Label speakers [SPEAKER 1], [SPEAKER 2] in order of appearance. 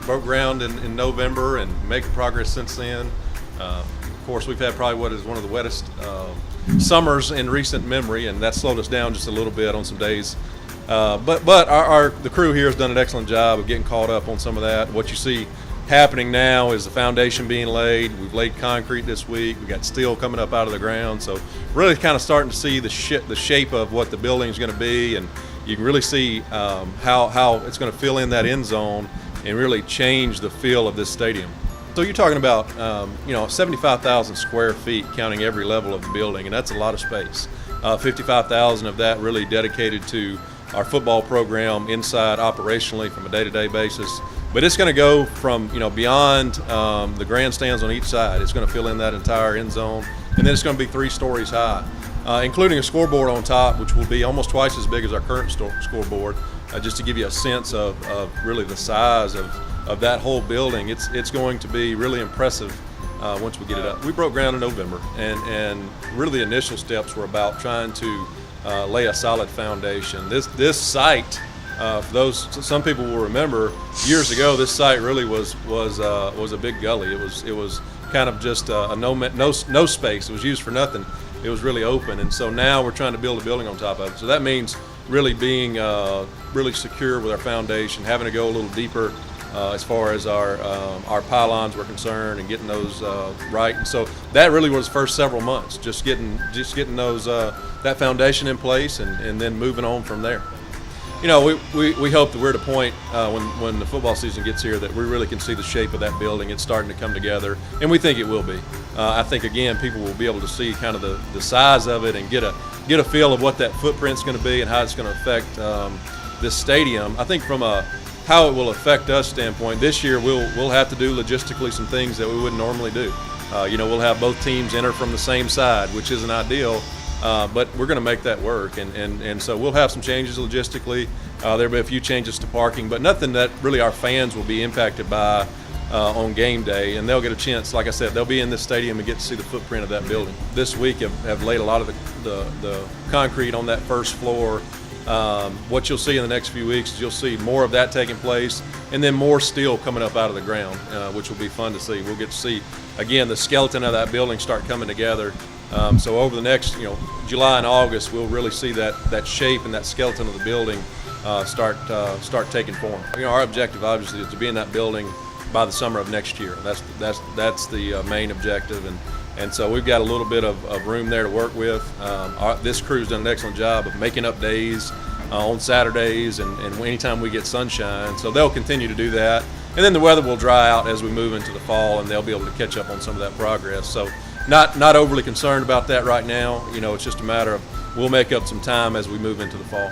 [SPEAKER 1] broke ground in November and making progress since then. Of course, we've had probably what is one of the wettest summers in recent memory, and that slowed us down just a little bit on some days. But the crew here has done an excellent job of getting caught up on some of that. What you see happening now is the foundation being laid. We've laid concrete this week. We got steel coming up out of the ground. So really kind of starting to see the shape of what the building is going to be, and you can really see how it's going to fill in that end zone and really change the feel of this stadium. So you're talking about 75,000 square feet, counting every level of the building, and that's a lot of space. 55,000 of that really dedicated to our football program inside operationally from a day-to-day basis. But it's going to go from beyond the grandstands on each side. It's going to fill in that entire end zone, and then it's going to be 3 stories high, including a scoreboard on top, which will be almost twice as big as our current scoreboard. Just to give you a sense of really the size of that whole building, it's going to be really impressive once we get it up. We broke ground in November, and really the initial steps were about trying to lay a solid foundation. This site, some people will remember, years ago this site really was a big gully. It was kind of just a no space. It was used for nothing. It was really open, and so now we're trying to build a building on top of it. So that means really being really secure with our foundation, having to go a little deeper as far as our pylons were concerned, and getting those right. And so that really was the first several months, just getting those that foundation in place, and then moving on from there. We hope that we're at a point when the football season gets here that we really can see the shape of that building. It's starting to come together, and we think it will be. I think again people will be able to see kind of the size of it and get a feel of what that footprint's going to be and how it's going to affect this stadium. I think from how it will affect us standpoint, this year we'll have to do logistically some things that we wouldn't normally do. We'll have both teams enter from the same side, which isn't ideal. But we're going to make that work, and so we'll have some changes logistically. There'll be a few changes to parking, but nothing that really our fans will be impacted by on game day, and they'll get a chance. Like I said, they'll be in this stadium and get to see the footprint of that building. This week have laid a lot of the concrete on that first floor. What you'll see in the next few weeks is you'll see more of that taking place, and then more steel coming up out of the ground, which will be fun to see. We'll get to see, again, the skeleton of that building start coming together. So over the next, July and August, we'll really see that shape and that skeleton of the building start taking form. Our objective, obviously, is to be in that building by the summer of next year. That's the main objective, and so we've got a little bit of room there to work with. This crew's done an excellent job of making up days on Saturdays and anytime we get sunshine. So they'll continue to do that, and then the weather will dry out as we move into the fall, and they'll be able to catch up on some of that progress. So not overly concerned about that right now. It's just a matter of we'll make up some time as we move into the fall.